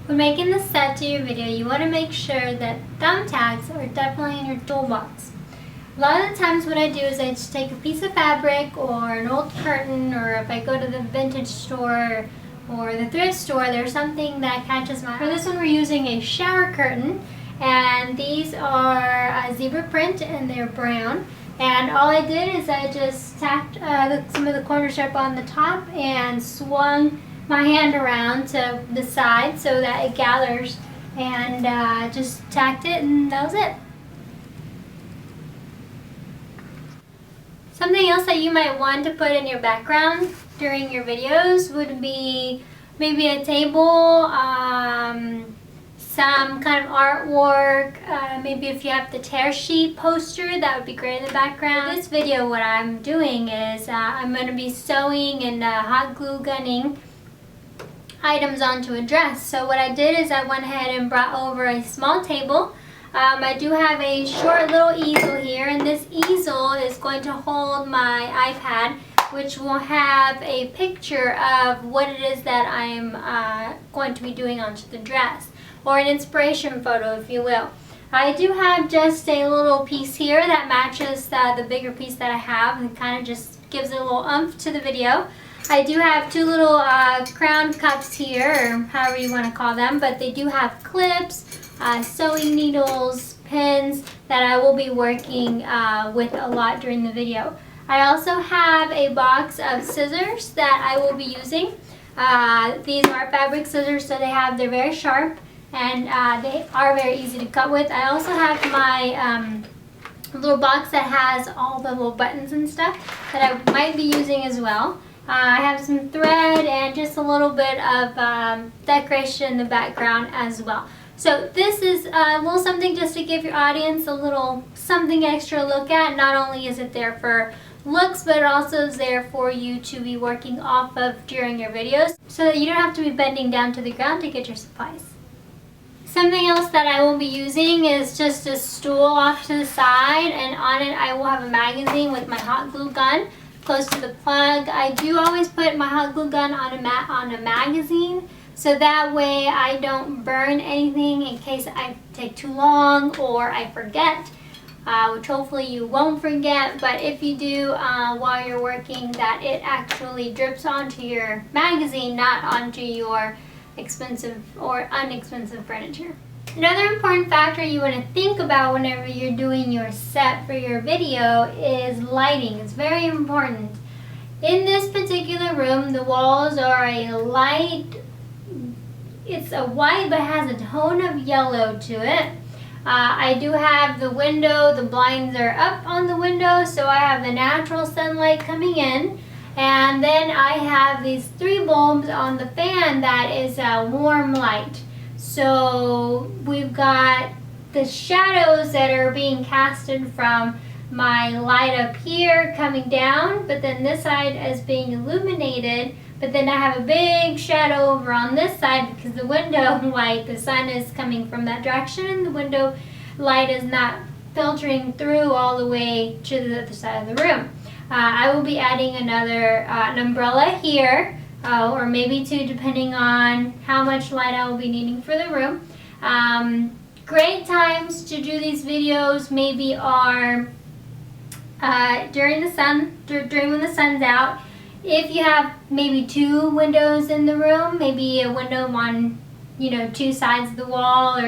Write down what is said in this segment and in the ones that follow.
When making the set to your video, you want to make sure that thumbtacks are definitely in your toolbox. A lot of the times what I do is I just take a piece of fabric or an old curtain, or if I go to the vintage store or the thrift store, there's something that catches my eye. For this one we're using a shower curtain, and these are zebra print and they're brown. And all I did is I just tacked some of the corner strip on the top and swung my hand around to the side so that it gathers, and just tacked it, and that was it. Something else that you might want to put in your background during your videos would be maybe a table, some kind of artwork, maybe if you have the tear sheet poster, that would be great in the background. In this video, what I'm doing is I'm going to be sewing and hot glue gunning items onto a dress. So what I did is I went ahead and brought over a small table. I do have a short little easel here, and this easel is going to hold my iPad, which will have a picture of what it is that I'm going to be doing onto the dress, or an inspiration photo, if you will. I do have just a little piece here that matches the bigger piece that I have, and kind of just gives it a little oomph to the video. I do have two little crown cups here, or however you want to call them, but they do have clips, sewing needles, pins that I will be working with a lot during the video. I also have a box of scissors that I will be using. These are fabric scissors, so they're very sharp, and they are very easy to cut with. I also have my little box that has all the little buttons and stuff that I might be using as well. I have some thread and just a little bit of decoration in the background as well. So this is a little something just to give your audience a little something extra to look at. Not only is it there for looks, but it also is there for you to be working off of during your videos, so that you don't have to be bending down to the ground to get your supplies. Something else that I will be using is just a stool off to the side, and on it I will have a magazine with my hot glue gun close to the plug. I do always put my hot glue gun on a magazine, so that way I don't burn anything in case I take too long or I forget, which hopefully you won't forget, but if you do while you're working, that it actually drips onto your magazine, not onto your expensive or inexpensive furniture. Another important factor you want to think about whenever you're doing your set for your video is lighting. It's very important. In this particular room, the walls are a light, it's a white but has a tone of yellow to it. I do have the window, the blinds are up on the window, so I have the natural sunlight coming in. And then I have these 3 bulbs on the fan that is a warm light. So we've got the shadows that are being casted from my light up here coming down, but then this side is being illuminated, but then I have a big shadow over on this side because the window light, the sun is coming from that direction, and the window light is not filtering through all the way to the other side of the room. I will be adding an umbrella here, or maybe 2, depending on how much light I will be needing for the room. Great times to do these videos maybe are during when the sun's out. If you have maybe 2 windows in the room, maybe a window on 2 sides of the wall,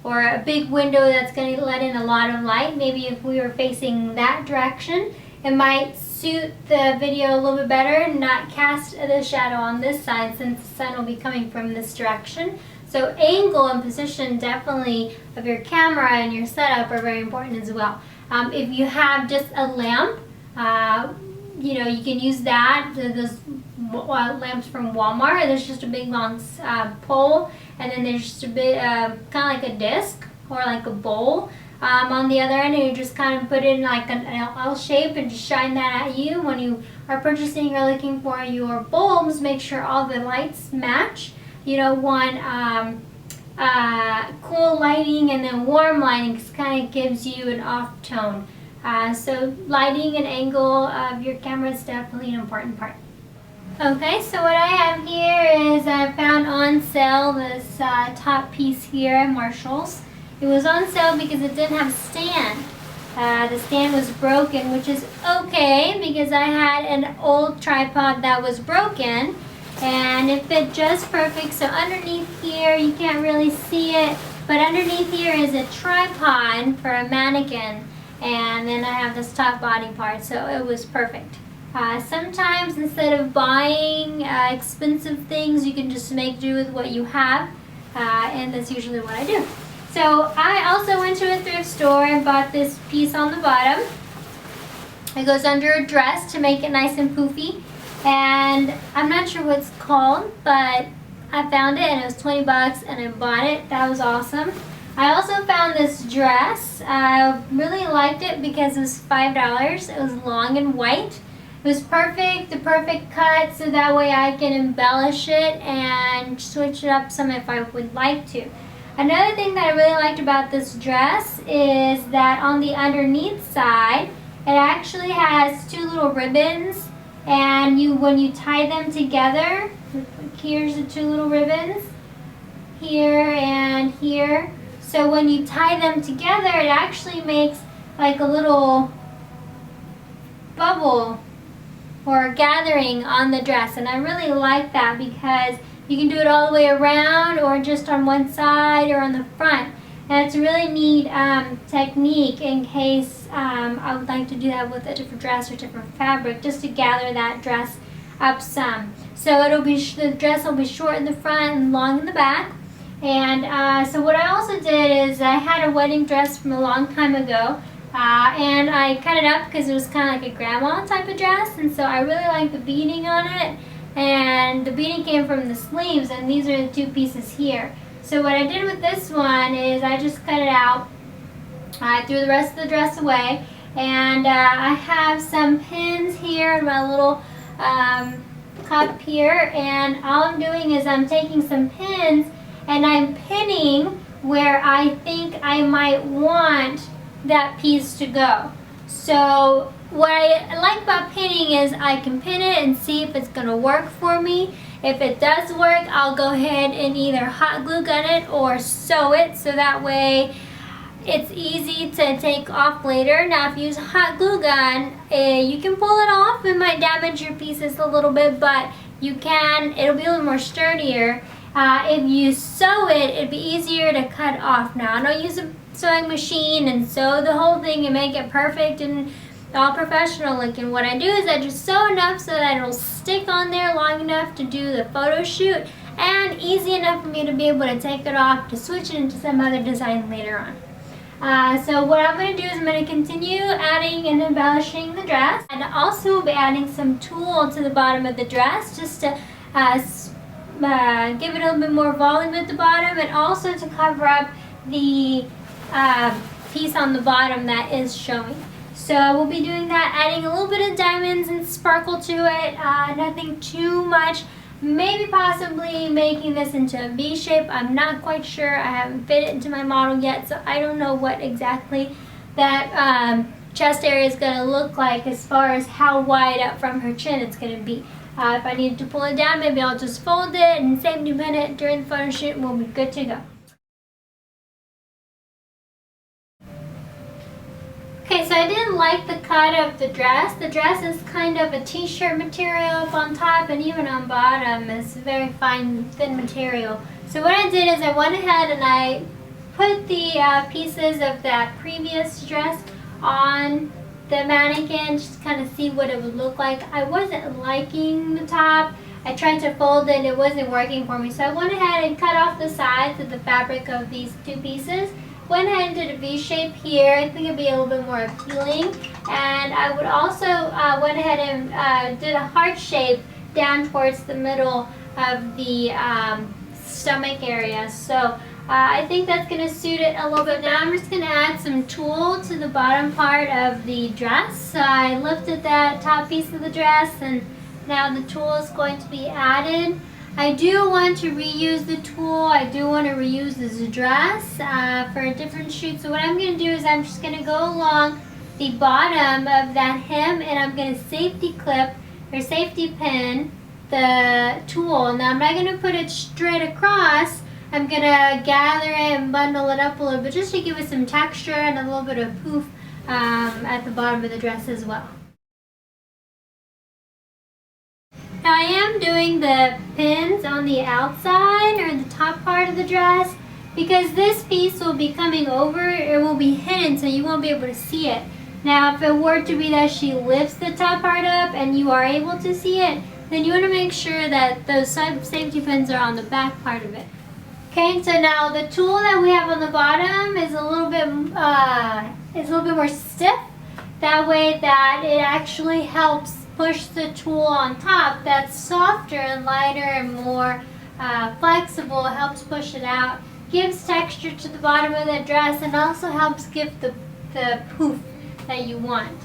or a big window that's going to let in a lot of light. Maybe if we were facing that direction, it might suit the video a little bit better and not cast the shadow on this side, since the sun will be coming from this direction. So angle and position definitely of your camera and your setup are very important as well. If you have just a lamp, you can use that. Those lamps from Walmart. There's just a big long pole, and then there's just a bit kind of like a disc or like a bowl on the other end, and you just kind of put it in like an L shape and just shine that at you. When you are purchasing or looking for your bulbs, make sure all the lights match. You don't want cool lighting and then warm lighting, because it kind of gives you an off tone. So lighting and angle of your camera is definitely an important part. Okay, so what I have here is I found on sale this top piece here at Marshall's. It was on sale because it didn't have a stand. The stand was broken, which is okay because I had an old tripod that was broken and it fit just perfect. So underneath here, you can't really see it, but underneath here is a tripod for a mannequin, and then I have this top body part, so it was perfect. Sometimes instead of buying expensive things, you can just make do with what you have, and that's usually what I do. So I also went to a thrift store and bought this piece on the bottom. It goes under a dress to make it nice and poofy, and I'm not sure what it's called, but I found it and it was 20 bucks and I bought it. That was awesome. I also found this dress. I really liked it because it was $5. It was long and white. It was perfect, the perfect cut, so that way I can embellish it and switch it up some if I would like to. Another thing that I really liked about this dress is that on the underneath side, it actually has two little ribbons, and when you tie them together, here's the two little ribbons, here and here. So when you tie them together, it actually makes like a little bubble or gathering on the dress, and I really like that because you can do it all the way around or just on one side or on the front, and it's a really neat technique in case I would like to do that with a different dress or different fabric, just to gather that dress up some. So the dress will be short in the front and long in the back. And so what I also did is I had a wedding dress from a long time ago, and I cut it up because it was kind of like a grandma type of dress, and so I really like the beading on it, and the beading came from the sleeves, and these are the two pieces here. So what I did with this one is I just cut it out, I threw the rest of the dress away, and I have some pins here in my little cup here, and all I'm doing is I'm taking some pins and I'm pinning where I think I might want that piece to go. So what I like about pinning is I can pin it and see if it's going to work for me. If it does work, I'll go ahead and either hot glue gun it or sew it, so that way it's easy to take off later. Now if you use a hot glue gun, you can pull it off. It might damage your pieces a little bit, but it'll be a little more sturdier. If you sew it, it'd be easier to cut off. Now I don't use a sewing machine and sew the whole thing and make it perfect and all professional looking. What I do is I just sew enough so that it'll stick on there long enough to do the photo shoot, and easy enough for me to be able to take it off to switch it into some other design later on. So what I'm going to do is I'm going to continue adding and embellishing the dress, and also will be adding some tulle to the bottom of the dress just to give it a little bit more volume at the bottom, and also to cover up the piece on the bottom that is showing. So we'll be doing that, adding a little bit of diamonds and sparkle to it, nothing too much. Maybe possibly making this into a V shape. I'm not quite sure. I haven't fit it into my model yet, so I don't know what exactly that chest area is going to look like as far as how wide up from her chin it's going to be. If I need to pull it down, maybe I'll just fold it and safety pin it during the photo shoot and we'll be good to go. Okay, so I didn't like the cut of the dress. The dress is kind of a t-shirt material up on top, and even on bottom is very fine, thin material. So what I did is I went ahead and I put the pieces of that previous dress on the mannequin, just to kind of see what it would look like. I wasn't liking the top. I tried to fold it, it wasn't working for me. So I went ahead and cut off the sides of the fabric of these two pieces. Went ahead and did a V shape here. I think it'd be a little bit more appealing. And I would also went ahead and did a heart shape down towards the middle of the stomach area. So I think that's going to suit it a little bit. Now I'm just going to add some tulle to the bottom part of the dress. So I lifted that top piece of the dress, and now the tulle is going to be added. I do want to reuse the tulle. I do want to reuse this dress for a different shoot. So what I'm going to do is I'm just going to go along the bottom of that hem, and I'm going to safety clip or safety pin the tool. Now I'm not going to put it straight across. I'm going to gather it and bundle it up a little bit just to give it some texture and a little bit of poof at the bottom of the dress as well. Now I am doing the pins on the outside or the top part of the dress because this piece will be coming over. It will be hidden so you won't be able to see it. Now if it were to be that she lifts the top part up and you are able to see it, then you want to make sure that those safety pins are on the back part of it. Okay, so now the tool that we have on the bottom is a little bit more stiff. That way that it actually helps push the tool on top. That's softer and lighter and more flexible. It helps push it out, gives texture to the bottom of the dress, and also helps give the poof that you want.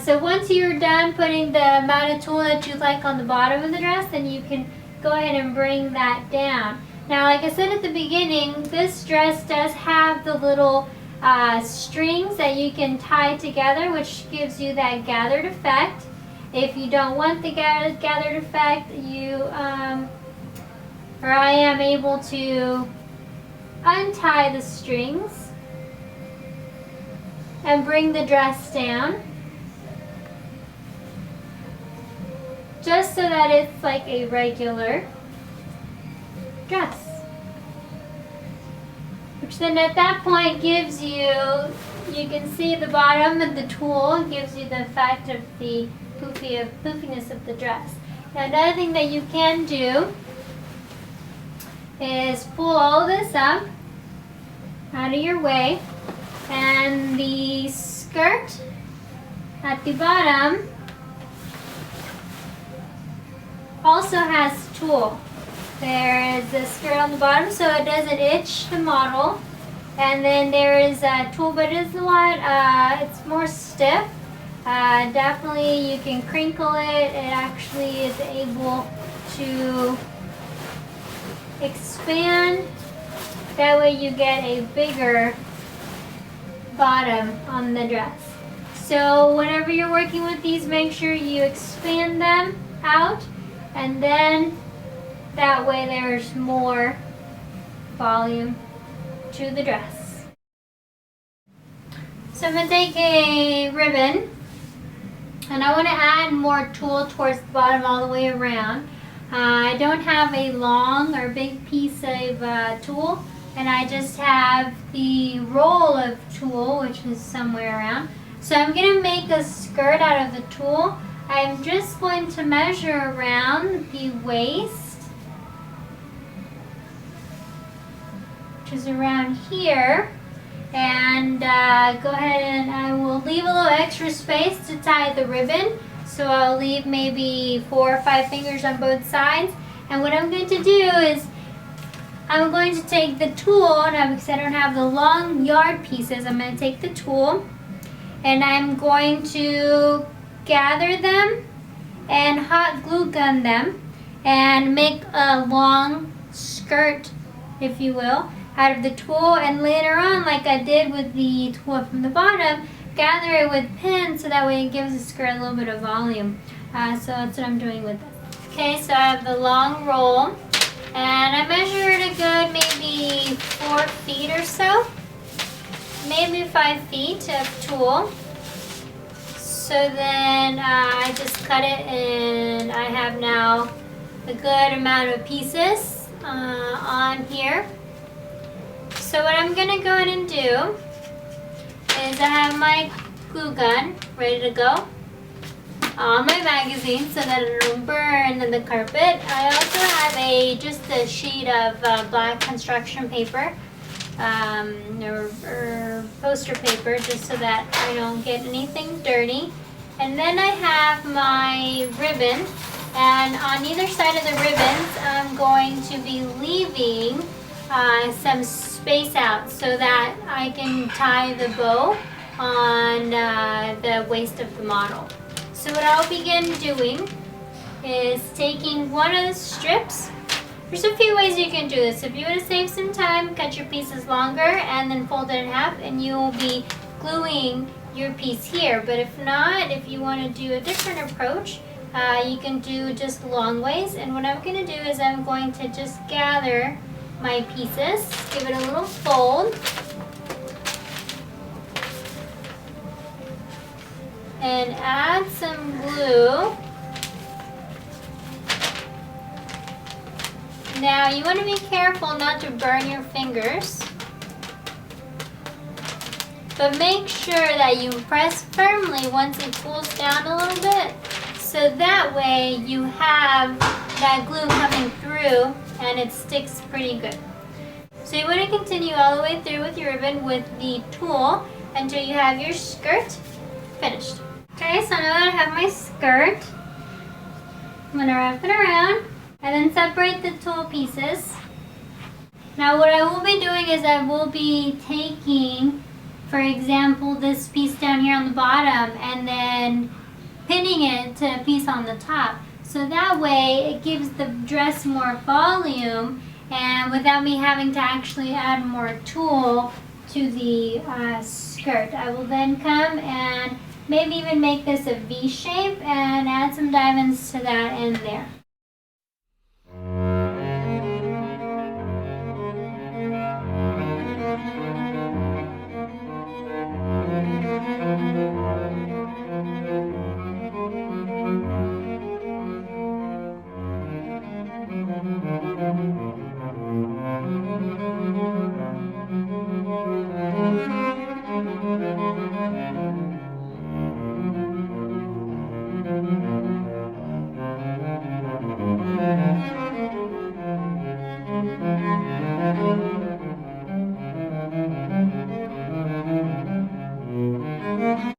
So once you're done putting the amount of tulle that you like on the bottom of the dress, then you can go ahead and bring that down. Now, like I said at the beginning, this dress does have the little strings that you can tie together, which gives you that gathered effect. If you don't want the gathered effect, I am able to untie the strings and bring the dress down, just so that it's like a regular dress. Which then at that point gives you can see the bottom of the tulle, gives you the effect of the poofiness of the dress. Now another thing that you can do is pull all of this up out of your way, and the skirt at the bottom also has tulle. There is a skirt on the bottom so it doesn't itch the model, and then there is a tulle, but it's it's more stiff. Definitely you can crinkle it. It actually is able to expand. That way you get a bigger bottom on the dress. So whenever you're working with these, make sure you expand them out, and then that way there's more volume to the dress. So I'm going to take a ribbon, and I want to add more tulle towards the bottom all the way around. I don't have a long or big piece of tulle, and I just have the roll of tulle, which is somewhere around. So I'm going to make a skirt out of the tulle. I'm just going to measure around the waist, which is around here, and go ahead and I will leave a little extra space to tie the ribbon. So I'll leave maybe 4 or 5 fingers on both sides. And what I'm going to do is I'm going to take the tulle, because I don't have the long yard pieces, I'm going to take the tulle and I'm going to gather them and hot glue gun them and make a long skirt, if you will, out of the tulle, and later on, like I did with the tulle from the bottom, gather it with pins so that way it gives the skirt a little bit of volume. So that's what I'm doing with it. Okay, so I have the long roll, and I measured a good maybe 4 feet or so, maybe 5 feet of tulle. So then I just cut it, and I have now a good amount of pieces on here. So what I'm going to go ahead and do is I have my glue gun ready to go on my magazine so that it won't burn in the carpet. I also have just a sheet of black construction paper or poster paper, just so that I don't get anything dirty. And then I have my ribbon, and on either side of the ribbons I'm going to be leaving some space out so that I can tie the bow on the waist of the model. So what I'll begin doing is taking one of the strips. There's a few ways you can do this. If you want to save some time, cut your pieces longer and then fold it in half, and you will be gluing your piece here. But if not, if you want to do a different approach, You can do just long ways, and what I'm going to do is I'm going to just gather my pieces, give it a little fold, and add some glue. Now you want to be careful not to burn your fingers, but make sure that you press firmly once it cools down a little bit, so that way you have that glue coming through and it sticks pretty good. So you want to continue all the way through with your ribbon with the tulle until you have your skirt finished. Okay, so now that I have my skirt, I'm going to wrap it around and then separate the tulle pieces. Now what I will be doing is I will be taking, for example, this piece down here on the bottom and then pinning it to a piece on the top. So that way it gives the dress more volume and without me having to actually add more tulle to the skirt. I will then come and maybe even make this a V shape and add some diamonds to that end there.